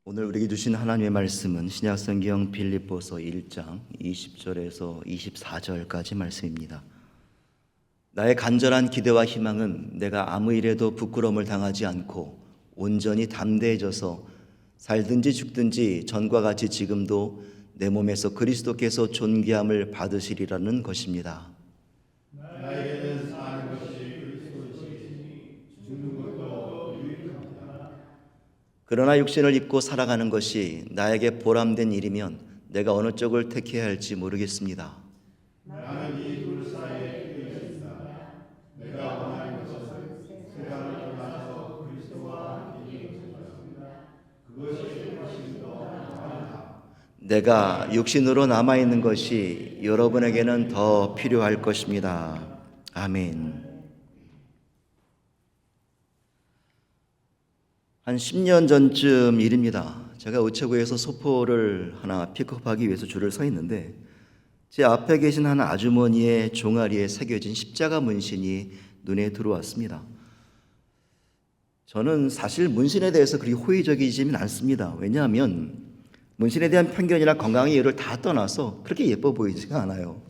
오늘 우리에게 주신 하나님의 말씀은 신약성경 빌립보서 1장 20절에서 24절까지 말씀입니다. 나의 간절한 기대와 희망은 내가 아무 일에도 부끄러움을 당하지 않고 온전히 담대해져서 살든지 죽든지 전과 같이 지금도 내 몸에서 그리스도께서 존귀함을 받으시리라는 것입니다. 나에게는 사는 것이 그리스도이시니 죽는 것도 유익합니다. 그러나 육신을 입고 살아가는 것이 나에게 보람된 일이면 내가 어느 쪽을 택해야 할지 모르겠습니다. 나는 이 둘 사이에 끼어 있습니다. 내가 원하는 것은 세상을 떠나서 그리스도와 함께 있는 것입니다. 그것이 훨씬 더 나아요. 내가 육신으로 남아있는 것이 여러분에게는 더 필요할 것입니다. 아멘. 한 10년 전쯤 일입니다. 제가 우체국에서 소포를 하나 픽업하기 위해서 줄을 서 있는데 제 앞에 계신 한 아주머니의 종아리에 새겨진 십자가 문신이 눈에 들어왔습니다. 저는 사실 문신에 대해서 그리 호의적이지는 않습니다. 왜냐하면 문신에 대한 편견이나 건강의 이유를 다 떠나서 그렇게 예뻐 보이지가 않아요.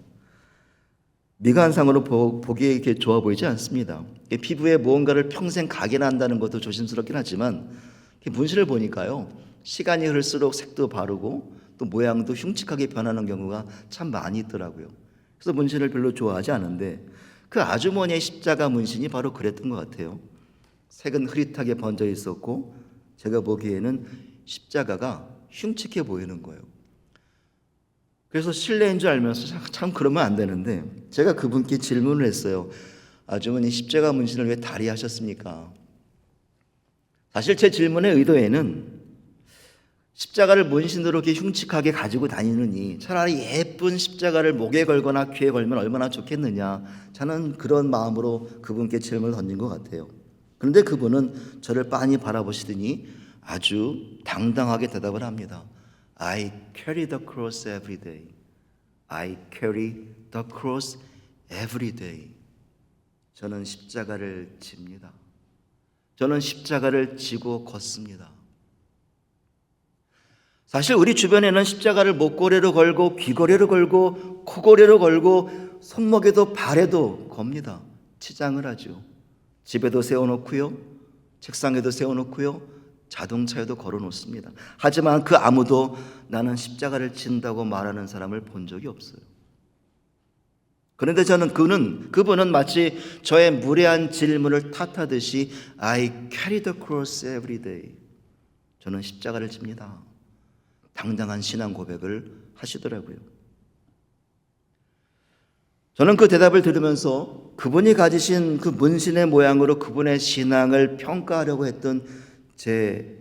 미간상으로 보기에 이렇게 좋아 보이지 않습니다. 피부에 무언가를 평생 각인한다는 것도 조심스럽긴 하지만 문신을 보니까요, 시간이 흐를수록 색도 바르고 또 모양도 흉측하게 변하는 경우가 참 많이 있더라고요. 그래서 문신을 별로 좋아하지 않은데 그 아주머니의 십자가 문신이 바로 그랬던 것 같아요. 색은 흐릿하게 번져 있었고 제가 보기에는 십자가가 흉측해 보이는 거예요. 그래서 실례인 줄 알면서 참 그러면 안 되는데 제가 그분께 질문을 했어요. 아주머니, 십자가 문신을 왜 다리 하셨습니까? 사실 제 질문의 의도에는 십자가를 문신으로 이렇게 흉측하게 가지고 다니느니 차라리 예쁜 십자가를 목에 걸거나 귀에 걸면 얼마나 좋겠느냐, 저는 그런 마음으로 그분께 질문을 던진 것 같아요. 그런데 그분은 저를 빤히 바라보시더니 아주 당당하게 대답을 합니다. I carry the cross every day. I carry the cross every day. 저는 십자가를 집니다. 저는 십자가를 지고 걷습니다. 사실 우리 주변에는 십자가를 목걸이로 걸고 귀걸이로 걸고 코걸이로 걸고 손목에도 발에도 겁니다. 치장을 하죠. 집에도 세워놓고요, 책상에도 세워놓고요, 자동차에도 걸어놓습니다. 하지만 그 아무도 나는 십자가를 진다고 말하는 사람을 본 적이 없어요. 그런데 그분은 마치 저의 무례한 질문을 탓하듯이 I carry the cross every day. 저는 십자가를 집니다. 당당한 신앙 고백을 하시더라고요. 저는 그 대답을 들으면서 그분이 가지신 그 문신의 모양으로 그분의 신앙을 평가하려고 했던 제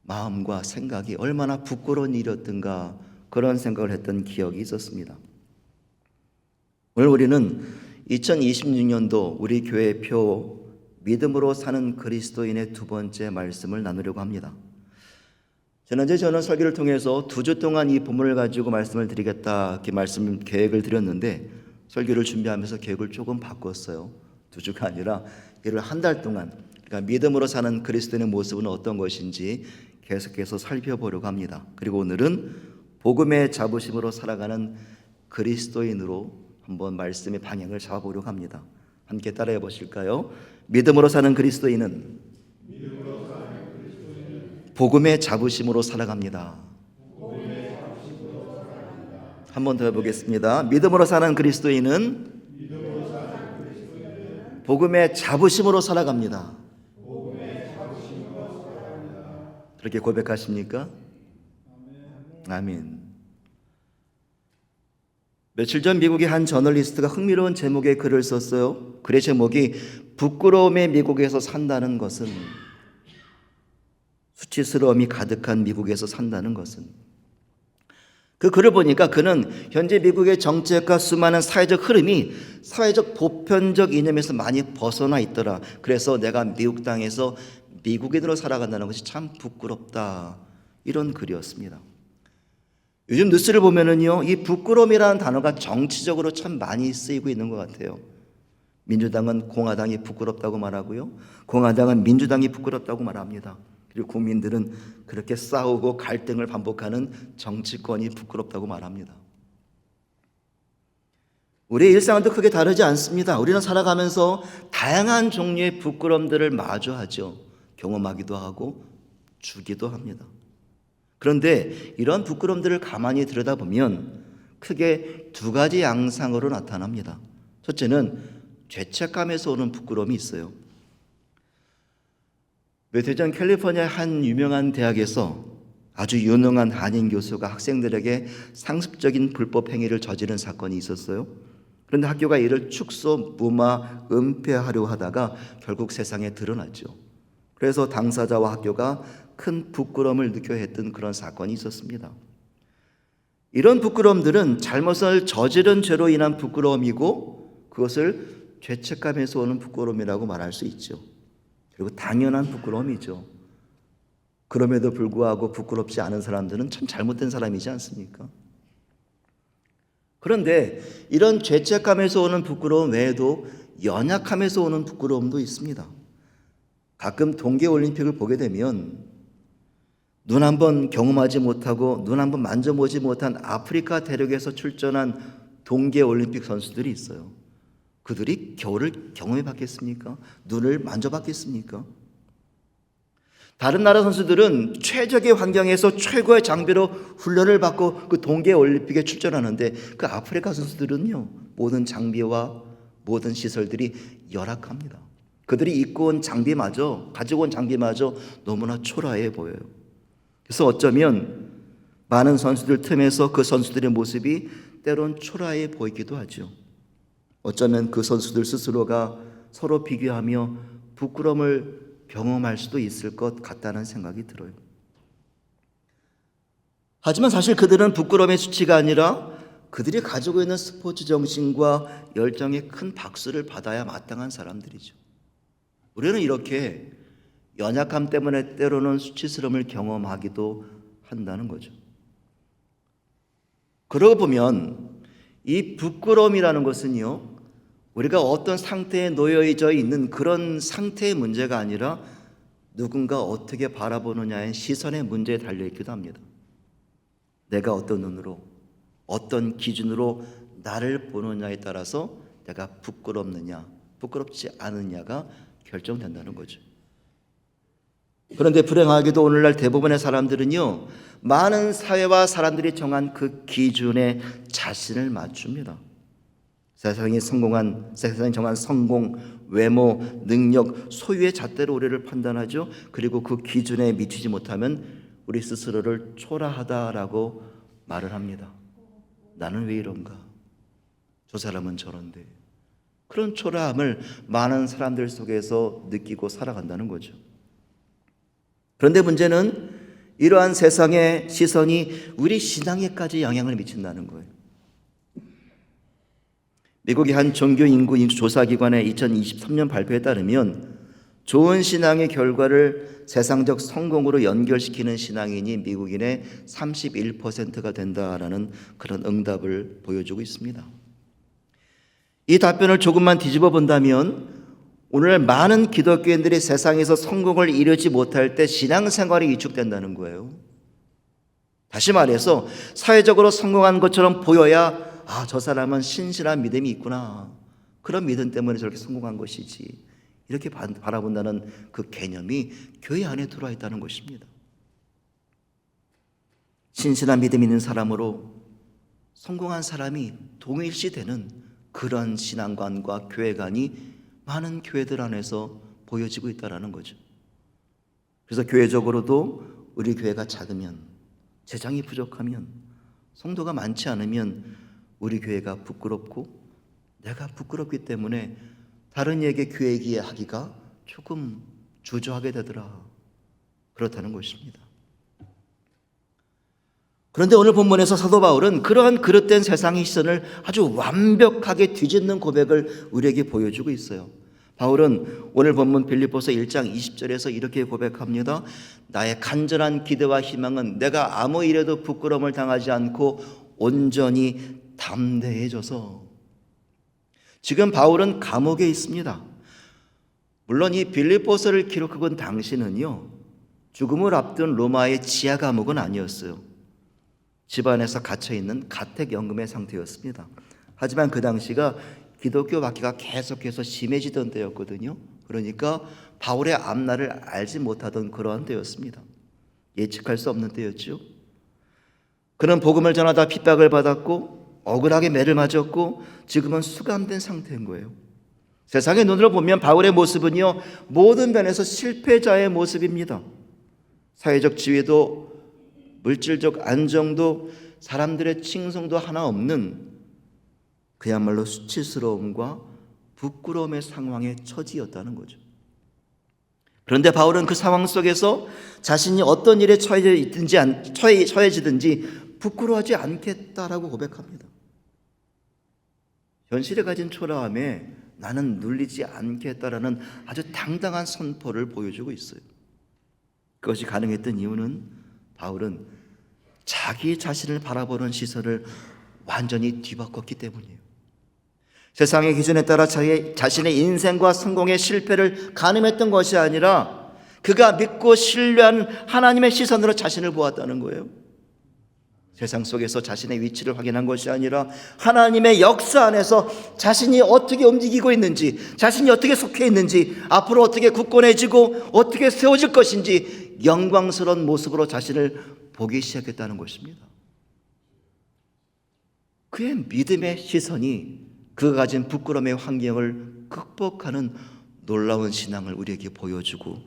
마음과 생각이 얼마나 부끄러운 일이었던가, 그런 생각을 했던 기억이 있었습니다. 오늘 우리는 2026년도 우리 교회표 믿음으로 사는 그리스도인의 두 번째 말씀을 나누려고 합니다. 지난주에 저는 설교를 통해서 2주 동안 이 본문을 가지고 말씀을 드리겠다 이렇게 말씀 계획을 드렸는데 설교를 준비하면서 계획을 조금 바꿨어요. 2주가 아니라 이를 한 달 동안, 그러니까 믿음으로 사는 그리스도인의 모습은 어떤 것인지 계속해서 살펴보려고 합니다. 그리고 오늘은 복음의 자부심으로 살아가는 그리스도인으로 한번 말씀의 방향을 잡아보려고 합니다. 함께 따라해 보실까요? 믿음으로 사는 그리스도인은 복음의 자부심으로 살아갑니다. 한 번 더 해보겠습니다. 믿음으로 사는 그리스도인은 복음의 자부심으로 살아갑니다. 그렇게 고백하십니까? 아멘. 며칠 전 미국의 한 저널리스트가 흥미로운 제목의 글을 썼어요. 글의 제목이 부끄러움의 미국에서 산다는 것은, 수치스러움이 가득한 미국에서 산다는 것은. 그 글을 보니까 그는 현재 미국의 정책과 수많은 사회적 흐름이 사회적 보편적 이념에서 많이 벗어나 있더라. 그래서 내가 미국 땅에서 미국인으로 살아간다는 것이 참 부끄럽다, 이런 글이었습니다. 요즘 뉴스를 보면은요, 이 부끄러움이라는 단어가 정치적으로 참 많이 쓰이고 있는 것 같아요. 민주당은 공화당이 부끄럽다고 말하고요, 공화당은 민주당이 부끄럽다고 말합니다. 그리고 국민들은 그렇게 싸우고 갈등을 반복하는 정치권이 부끄럽다고 말합니다. 우리의 일상도 크게 다르지 않습니다. 우리는 살아가면서 다양한 종류의 부끄러움들을 마주하죠. 경험하기도 하고 주기도 합니다. 그런데 이런 부끄러움들을 가만히 들여다보면 크게 두 가지 양상으로 나타납니다. 첫째는 죄책감에서 오는 부끄러움이 있어요. 몇 해 전 캘리포니아 한 유명한 대학에서 아주 유능한 한인 교수가 학생들에게 상습적인 불법 행위를 저지른 사건이 있었어요. 그런데 학교가 이를 축소, 무마, 은폐하려 하다가 결국 세상에 드러났죠. 그래서 당사자와 학교가 큰 부끄러움을 느껴야 했던 그런 사건이 있었습니다. 이런 부끄러움들은 잘못을 저지른 죄로 인한 부끄러움이고 그것을 죄책감에서 오는 부끄러움이라고 말할 수 있죠. 그리고 당연한 부끄러움이죠. 그럼에도 불구하고 부끄럽지 않은 사람들은 참 잘못된 사람이지 않습니까? 그런데 이런 죄책감에서 오는 부끄러움 외에도 연약함에서 오는 부끄러움도 있습니다. 가끔 동계올림픽을 보게 되면 눈 한번 경험하지 못하고 눈 한번 만져보지 못한 아프리카 대륙에서 출전한 동계올림픽 선수들이 있어요. 그들이 겨울을 경험해 봤겠습니까? 눈을 만져봤겠습니까? 다른 나라 선수들은 최적의 환경에서 최고의 장비로 훈련을 받고 그 동계올림픽에 출전하는데 그 아프리카 선수들은요, 모든 장비와 모든 시설들이 열악합니다. 그들이 입고 온 장비마저, 가지고 온 장비마저 너무나 초라해 보여요. 그래서 어쩌면 많은 선수들 틈에서 그 선수들의 모습이 때론 초라해 보이기도 하죠. 어쩌면 그 선수들 스스로가 서로 비교하며 부끄러움을 경험할 수도 있을 것 같다는 생각이 들어요. 하지만 사실 그들은 부끄러움의 수치가 아니라 그들이 가지고 있는 스포츠 정신과 열정에 큰 박수를 받아야 마땅한 사람들이죠. 우리는 이렇게 연약함 때문에 때로는 수치스러움을 경험하기도 한다는 거죠. 그러고 보면 이 부끄러움이라는 것은요, 우리가 어떤 상태에 놓여져 있는 그런 상태의 문제가 아니라 누군가 어떻게 바라보느냐의 시선의 문제에 달려있기도 합니다. 내가 어떤 눈으로, 어떤 기준으로 나를 보느냐에 따라서 내가 부끄럽느냐, 부끄럽지 않느냐가 결정된다는 거죠. 그런데 불행하게도 오늘날 대부분의 사람들은요, 많은 사회와 사람들이 정한 그 기준에 자신을 맞춥니다. 세상이 정한 성공, 외모, 능력, 소유의 잣대로 우리를 판단하죠. 그리고 그 기준에 미치지 못하면 우리 스스로를 초라하다라고 말을 합니다. 나는 왜 이런가? 저 사람은 저런데. 그런 초라함을 많은 사람들 속에서 느끼고 살아간다는 거죠. 그런데 문제는 이러한 세상의 시선이 우리 신앙에까지 영향을 미친다는 거예요. 미국의 한 종교 인구 조사기관의 2023년 발표에 따르면 좋은 신앙의 결과를 세상적 성공으로 연결시키는 신앙인이 미국인의 31%가 된다라는 그런 응답을 보여주고 있습니다. 이 답변을 조금만 뒤집어 본다면 오늘 많은 기독교인들이 세상에서 성공을 이루지 못할 때 신앙생활이 위축된다는 거예요. 다시 말해서 사회적으로 성공한 것처럼 보여야 저 사람은 신실한 믿음이 있구나. 그런 믿음 때문에 저렇게 성공한 것이지. 이렇게 바라본다는 그 개념이 교회 안에 들어와 있다는 것입니다. 신실한 믿음 있는 사람으로 성공한 사람이 동일시되는 그런 신앙관과 교회관이 많은 교회들 안에서 보여지고 있다는 거죠. 그래서 교회적으로도 우리 교회가 작으면, 재정이 부족하면, 성도가 많지 않으면 우리 교회가 부끄럽고 내가 부끄럽기 때문에 다른 이에게 교회 얘기하기가 조금 주저하게 되더라. 그렇다는 것입니다. 그런데 오늘 본문에서 사도 바울은 그러한 그릇된 세상의 시선을 아주 완벽하게 뒤집는 고백을 우리에게 보여주고 있어요. 바울은 오늘 본문 빌립보서 1장 20절에서 이렇게 고백합니다. 나의 간절한 기대와 희망은 내가 아무 일에도 부끄러움을 당하지 않고 온전히 담대해져서. 지금 바울은 감옥에 있습니다. 물론 이 빌립보서를 기록한 당시는요, 죽음을 앞둔 로마의 지하 감옥은 아니었어요. 집안에서 갇혀있는 가택연금의 상태였습니다. 하지만 그 당시가 기독교 박해가 계속해서 심해지던 때였거든요. 그러니까 바울의 앞날을 알지 못하던 그러한 때였습니다. 예측할 수 없는 때였죠. 그는 복음을 전하다 핍박을 받았고 억울하게 매를 맞았고 지금은 수감된 상태인 거예요. 세상의 눈으로 보면 바울의 모습은요, 모든 면에서 실패자의 모습입니다. 사회적 지위도 물질적 안정도 사람들의 칭송도 하나 없는 그야말로 수치스러움과 부끄러움의 상황에 처지였다는 거죠. 그런데 바울은 그 상황 속에서 자신이 어떤 일에 처해지든지 부끄러워하지 않겠다라고 고백합니다. 현실에 가진 초라함에 나는 눌리지 않겠다라는 아주 당당한 선포를 보여주고 있어요. 그것이 가능했던 이유는 바울은 자기 자신을 바라보는 시선을 완전히 뒤바꿨기 때문이에요. 세상의 기준에 따라 자신의 인생과 성공의 실패를 가늠했던 것이 아니라 그가 믿고 신뢰하는 하나님의 시선으로 자신을 보았다는 거예요. 세상 속에서 자신의 위치를 확인한 것이 아니라 하나님의 역사 안에서 자신이 어떻게 움직이고 있는지, 자신이 어떻게 속해 있는지, 앞으로 어떻게 굳건해지고 어떻게 세워질 것인지 영광스러운 모습으로 자신을 보기 시작했다는 것입니다. 그의 믿음의 시선이 그가 가진 부끄러움의 환경을 극복하는 놀라운 신앙을 우리에게 보여주고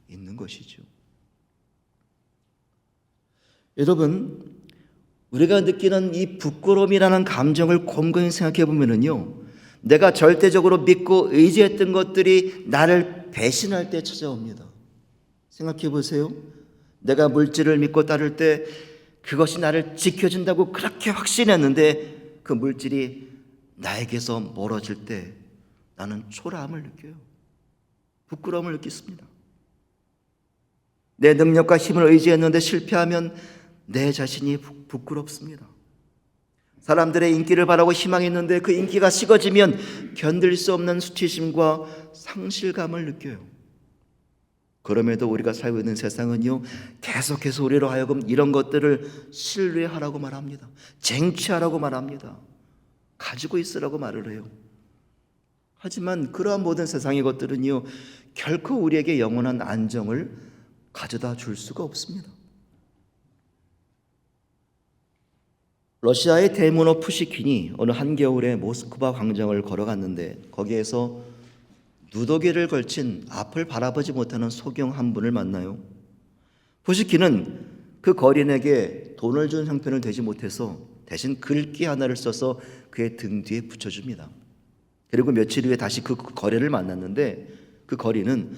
있는 것이죠. 여러분, 우리가 느끼는 이 부끄러움이라는 감정을 곰곰이 생각해 보면은요, 내가 절대적으로 믿고 의지했던 것들이 나를 배신할 때 찾아옵니다. 생각해 보세요. 내가 물질을 믿고 따를 때 그것이 나를 지켜준다고 그렇게 확신했는데 그 물질이 나에게서 멀어질 때 나는 초라함을 느껴요. 부끄러움을 느끼습니다. 내 능력과 힘을 의지했는데 실패하면 내 자신이 부끄럽습니다. 사람들의 인기를 바라고 희망했는데 그 인기가 식어지면 견딜 수 없는 수치심과 상실감을 느껴요. 그럼에도 우리가 살고 있는 세상은요, 계속해서 우리로 하여금 이런 것들을 신뢰하라고 말합니다. 쟁취하라고 말합니다. 가지고 있으라고 말을 해요. 하지만 그러한 모든 세상의 것들은요, 결코 우리에게 영원한 안정을 가져다 줄 수가 없습니다. 러시아의 데모노 푸시킨이 어느 한겨울에 모스크바 광장을 걸어갔는데 거기에서 누더기를 걸친 앞을 바라보지 못하는 소경 한 분을 만나요. 푸시킨은 그 거린에게 돈을 준 형편을 대지 못해서 대신 글귀 하나를 써서 그의 등 뒤에 붙여줍니다. 그리고 며칠 후에 다시 그 거린을 만났는데 그 거린은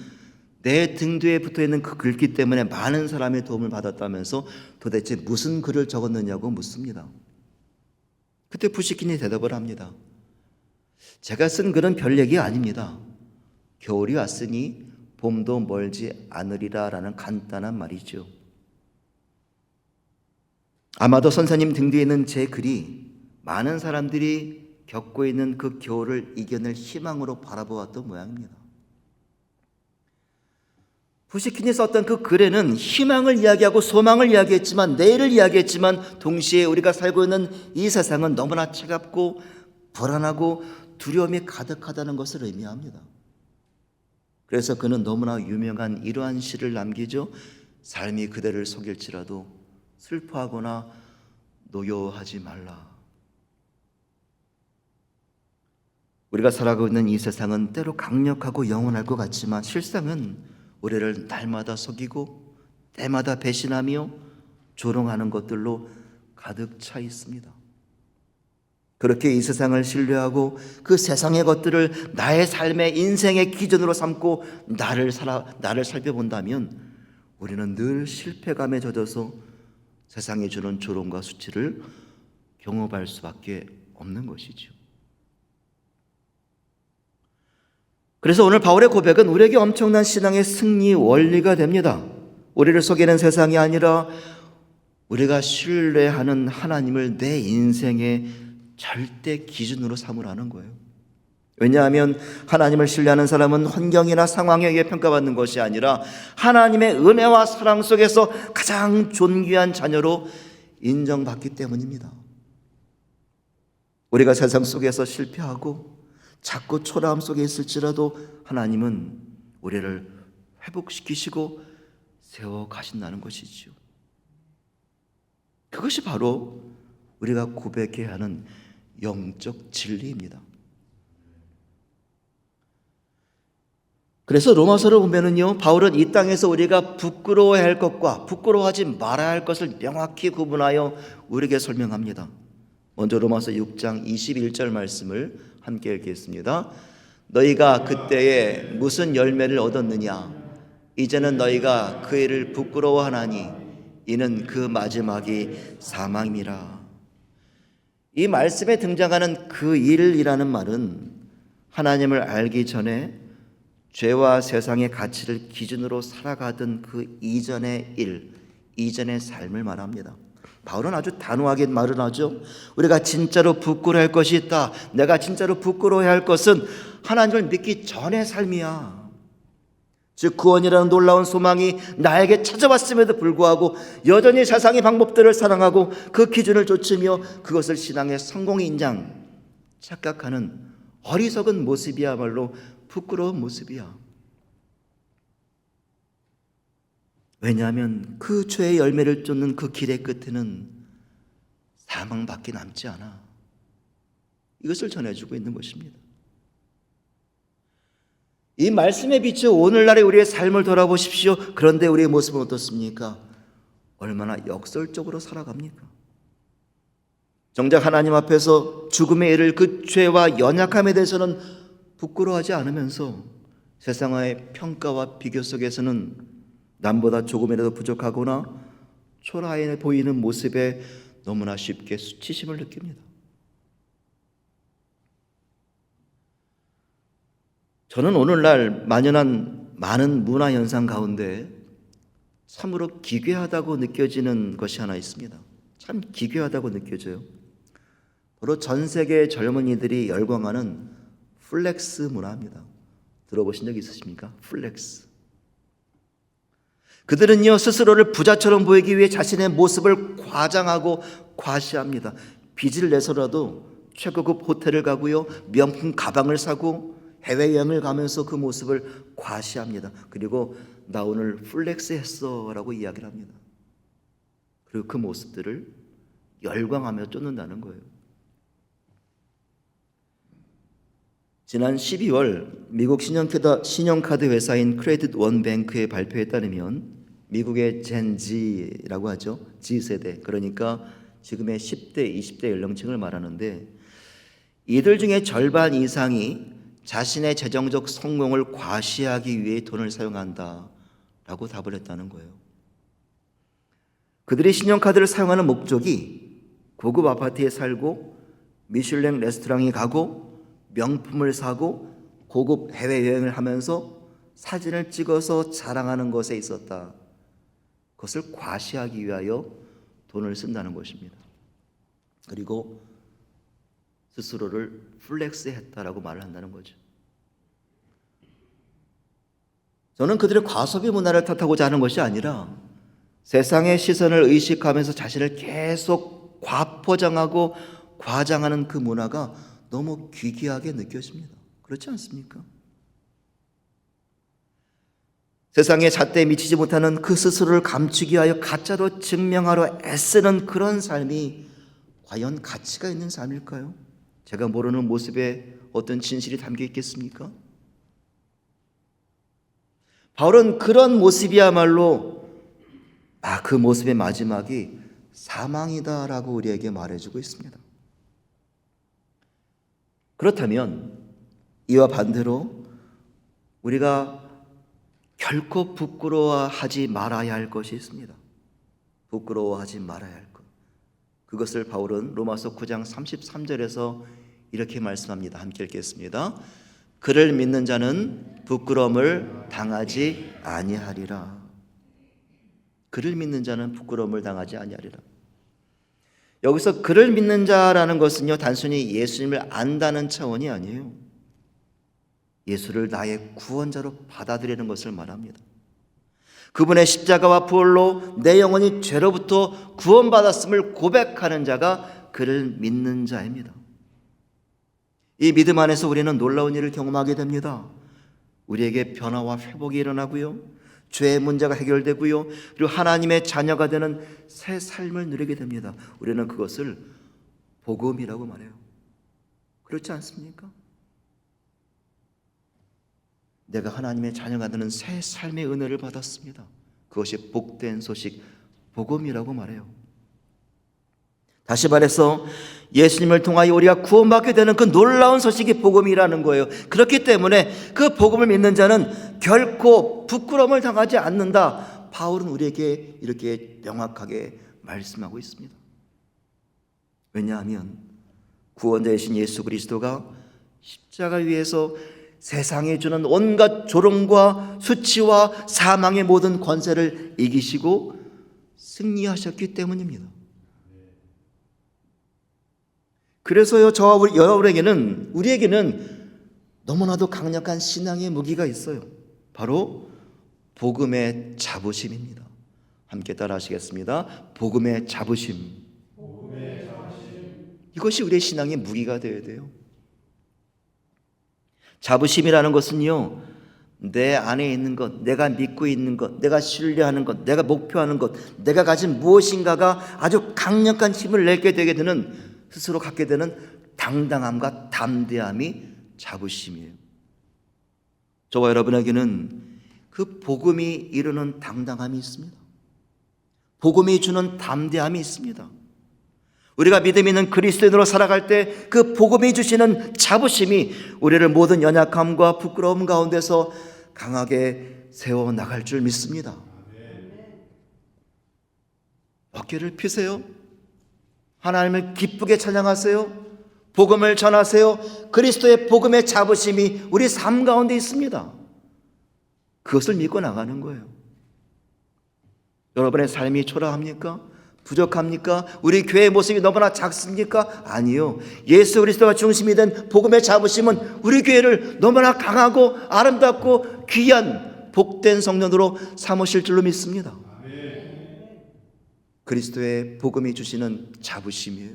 내 등 뒤에 붙어있는 그 글귀 때문에 많은 사람의 도움을 받았다면서 도대체 무슨 글을 적었느냐고 묻습니다. 그때 푸시킨이 대답을 합니다. 제가 쓴 글은 별 얘기 아닙니다. 겨울이 왔으니 봄도 멀지 않으리라 라는 간단한 말이죠. 아마도 선생님 등 뒤에 있는 제 글이 많은 사람들이 겪고 있는 그 겨울을 이겨낼 희망으로 바라보았던 모양입니다. 푸시킨이 썼던 그 글에는 희망을 이야기하고 소망을 이야기했지만, 내일을 이야기했지만, 동시에 우리가 살고 있는 이 세상은 너무나 차갑고 불안하고 두려움이 가득하다는 것을 의미합니다. 그래서 그는 너무나 유명한 이러한 시를 남기죠. 삶이 그대를 속일지라도 슬퍼하거나 노여워하지 말라. 우리가 살아가고 있는 이 세상은 때로 강력하고 영원할 것 같지만 실상은 우리를 날마다 속이고 때마다 배신하며 조롱하는 것들로 가득 차 있습니다. 그렇게 이 세상을 신뢰하고 그 세상의 것들을 나의 삶의 인생의 기준으로 삼고 나를 살펴본다면 우리는 늘 실패감에 젖어서 세상이 주는 조롱과 수치를 경험할 수밖에 없는 것이죠. 그래서 오늘 바울의 고백은 우리에게 엄청난 신앙의 승리 원리가 됩니다. 우리를 속이는 세상이 아니라 우리가 신뢰하는 하나님을 내 인생의 절대 기준으로 삼으라는 거예요. 왜냐하면 하나님을 신뢰하는 사람은 환경이나 상황에 의해 평가받는 것이 아니라 하나님의 은혜와 사랑 속에서 가장 존귀한 자녀로 인정받기 때문입니다. 우리가 세상 속에서 실패하고 자꾸 초라함 속에 있을지라도 하나님은 우리를 회복시키시고 세워가신다는 것이지요. 그것이 바로 우리가 고백해야 하는 영적 진리입니다. 그래서 로마서를 보면은요, 바울은 이 땅에서 우리가 부끄러워해야 할 것과 부끄러워하지 말아야 할 것을 명확히 구분하여 우리에게 설명합니다. 먼저 로마서 6장 21절 말씀을 함께 읽겠습니다. 너희가 그때에 무슨 열매를 얻었느냐? 이제는 너희가 그 일을 부끄러워하나니 이는 그 마지막이 사망이라. 이 말씀에 등장하는 그 일이라는 말은 하나님을 알기 전에 죄와 세상의 가치를 기준으로 살아가던 그 이전의 일, 이전의 삶을 말합니다. 바울은 아주 단호하게 말을 하죠. 우리가 진짜로 부끄러워할 것이 있다. 내가 진짜로 부끄러워해야 할 것은 하나님을 믿기 전의 삶이야. 즉 구원이라는 놀라운 소망이 나에게 찾아왔음에도 불구하고 여전히 세상의 방법들을 사랑하고 그 기준을 좇으며 그것을 신앙의 성공의 인장 착각하는 어리석은 모습이야말로 부끄러운 모습이야. 왜냐하면 그 죄의 열매를 쫓는 그 길의 끝에는 사망밖에 남지 않아. 이것을 전해주고 있는 것입니다. 이 말씀에 비추어 오늘날의 우리의 삶을 돌아보십시오. 그런데 우리의 모습은 어떻습니까? 얼마나 역설적으로 살아갑니까? 정작 하나님 앞에서 죽음에 이를 그 죄와 연약함에 대해서는 부끄러워하지 않으면서 세상의 평가와 비교 속에서는 남보다 조금이라도 부족하거나 초라해 보이는 모습에 너무나 쉽게 수치심을 느낍니다. 저는 오늘날 만연한 많은 문화 현상 가운데 참으로 기괴하다고 느껴지는 것이 하나 있습니다. 참 기괴하다고 느껴져요. 바로 전 세계 젊은이들이 열광하는 플렉스 문화입니다. 들어보신 적 있으십니까? 플렉스. 그들은요, 스스로를 부자처럼 보이기 위해 자신의 모습을 과장하고 과시합니다. 빚을 내서라도 최고급 호텔을 가고요, 명품 가방을 사고 해외여행을 가면서 그 모습을 과시합니다. 그리고 나 오늘 플렉스 했어 라고 이야기를 합니다. 그리고 그 모습들을 열광하며 쫓는다는 거예요. 지난 12월 미국 신용카드 회사인 크레딧 원뱅크의 발표에 따르면 미국의 젠지라고 하죠. G세대, 그러니까 지금의 10대, 20대 연령층을 말하는데 이들 중에 절반 이상이 자신의 재정적 성공을 과시하기 위해 돈을 사용한다라고 답을 했다는 거예요. 그들이 신용카드를 사용하는 목적이 고급 아파트에 살고 미슐랭 레스토랑에 가고 명품을 사고 고급 해외여행을 하면서 사진을 찍어서 자랑하는 것에 있었다. 그것을 과시하기 위하여 돈을 쓴다는 것입니다. 그리고 스스로를 플렉스했다라고 말을 한다는 거죠. 저는 그들의 과소비 문화를 탓하고자 하는 것이 아니라 세상의 시선을 의식하면서 자신을 계속 과포장하고 과장하는 그 문화가 너무 기괴하게 느껴집니다. 그렇지 않습니까? 세상의 잣대에 미치지 못하는 그 스스로를 감추기 위하여 가짜로 증명하려 애쓰는 그런 삶이 과연 가치가 있는 삶일까요? 제가 모르는 모습에 어떤 진실이 담겨 있겠습니까? 바울은 그런 모습이야말로 그 모습의 마지막이 사망이다라고 우리에게 말해주고 있습니다. 그렇다면 이와 반대로 우리가 결코 부끄러워하지 말아야 할 것이 있습니다. 부끄러워하지 말아야 할 것. 그것을 바울은 로마서 9장 33절에서 이렇게 말씀합니다. 함께 읽겠습니다. 그를 믿는 자는 부끄러움을 당하지 아니하리라. 그를 믿는 자는 부끄러움을 당하지 아니하리라. 여기서 그를 믿는 자라는 것은요, 단순히 예수님을 안다는 차원이 아니에요. 예수를 나의 구원자로 받아들이는 것을 말합니다. 그분의 십자가와 부활로 내 영혼이 죄로부터 구원받았음을 고백하는 자가 그를 믿는 자입니다. 이 믿음 안에서 우리는 놀라운 일을 경험하게 됩니다. 우리에게 변화와 회복이 일어나고요, 죄의 문제가 해결되고요, 그리고 하나님의 자녀가 되는 새 삶을 누리게 됩니다. 우리는 그것을 복음이라고 말해요. 그렇지 않습니까? 내가 하나님의 자녀가 되는 새 삶의 은혜를 받았습니다. 그것이 복된 소식, 복음이라고 말해요. 다시 말해서 예수님을 통하여 우리가 구원받게 되는 그 놀라운 소식이 복음이라는 거예요. 그렇기 때문에 그 복음을 믿는 자는 결코 부끄러움을 당하지 않는다. 바울은 우리에게 이렇게 명확하게 말씀하고 있습니다. 왜냐하면 구원자이신 예수 그리스도가 십자가 위에서 세상에 주는 온갖 조롱과 수치와 사망의 모든 권세를 이기시고 승리하셨기 때문입니다. 그래서요, 저와 우리에게는 너무나도 강력한 신앙의 무기가 있어요. 바로 복음의 자부심입니다. 함께 따라 하시겠습니다. 복음의 자부심. 이것이 우리의 신앙의 무기가 되어야 돼요. 자부심이라는 것은요, 내 안에 있는 것, 내가 믿고 있는 것, 내가 신뢰하는 것, 내가 목표하는 것, 내가 가진 무엇인가가 아주 강력한 힘을 내게 되게 되는, 스스로 갖게 되는 당당함과 담대함이 자부심이에요. 저와 여러분에게는 그 복음이 이루는 당당함이 있습니다. 복음이 주는 담대함이 있습니다. 우리가 믿음 있는 그리스도인으로 살아갈 때 그 복음이 주시는 자부심이 우리를 모든 연약함과 부끄러움 가운데서 강하게 세워나갈 줄 믿습니다. 어깨를 펴세요. 하나님을 기쁘게 찬양하세요. 복음을 전하세요. 그리스도의 복음의 자부심이 우리 삶 가운데 있습니다. 그것을 믿고 나가는 거예요. 여러분의 삶이 초라합니까? 부족합니까? 우리 교회의 모습이 너무나 작습니까? 아니요. 예수 그리스도가 중심이 된 복음의 자부심은 우리 교회를 너무나 강하고 아름답고 귀한 복된 성전으로 삼으실 줄로 믿습니다. 그리스도의 복음이 주시는 자부심이에요.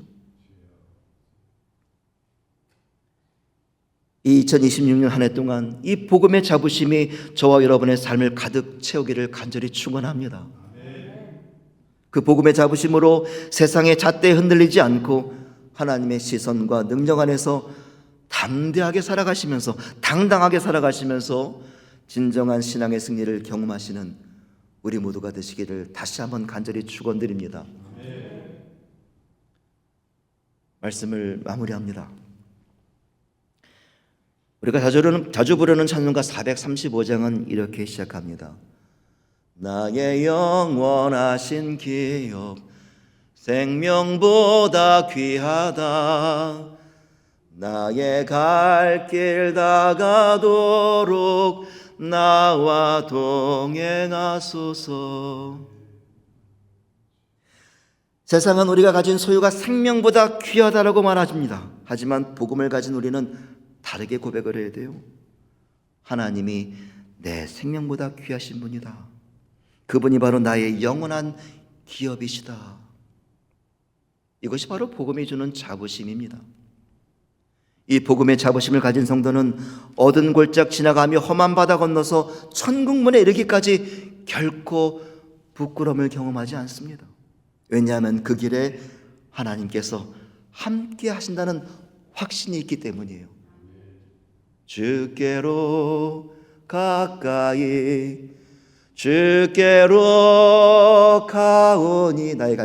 이 2026년 한 해 동안 이 복음의 자부심이 저와 여러분의 삶을 가득 채우기를 간절히 축원합니다. 그 복음의 자부심으로 세상의 잣대에 흔들리지 않고 하나님의 시선과 능력 안에서 담대하게 살아가시면서, 당당하게 살아가시면서 진정한 신앙의 승리를 경험하시는 우리 모두가 되시기를 다시 한번 간절히 축원드립니다. 말씀을 마무리합니다. 우리가 자주 부르는 찬송가 435장은 이렇게 시작합니다. 나의 영원하신 기업 생명보다 귀하다. 나의 갈 길 다가도록 나와 동행하소서. 세상은 우리가 가진 소유가 생명보다 귀하다라고 말합니다. 하지만 복음을 가진 우리는 다르게 고백을 해야 돼요. 하나님이 내 생명보다 귀하신 분이다. 그분이 바로 나의 영원한 기업이시다. 이것이 바로 복음이 주는 자부심입니다. 이 복음의 자부심을 가진 성도는 어두운 골짜기 지나가며 험한 바다 건너서 천국문에 이르기까지 결코 부끄러움을 경험하지 않습니다. 왜냐하면 그 길에 하나님께서 함께 하신다는 확신이 있기 때문이에요. 주께로 가까이 주께로 가오니 나의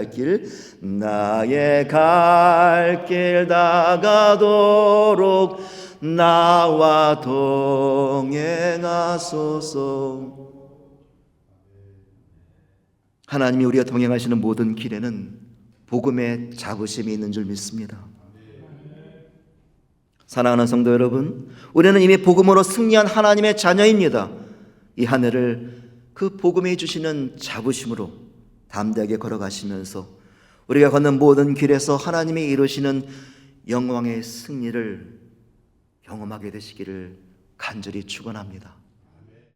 갈 길 다가도록 나와 동행하소서. 하나님이 우리가 동행하시는 모든 길에는 복음의 자부심이 있는 줄 믿습니다. 사랑하는 성도 여러분, 우리는 이미 복음으로 승리한 하나님의 자녀입니다. 이 한 해를 그 복음이 주시는 자부심으로 담대하게 걸어가시면서 우리가 걷는 모든 길에서 하나님이 이루시는 영광의 승리를 경험하게 되시기를 간절히 축원합니다.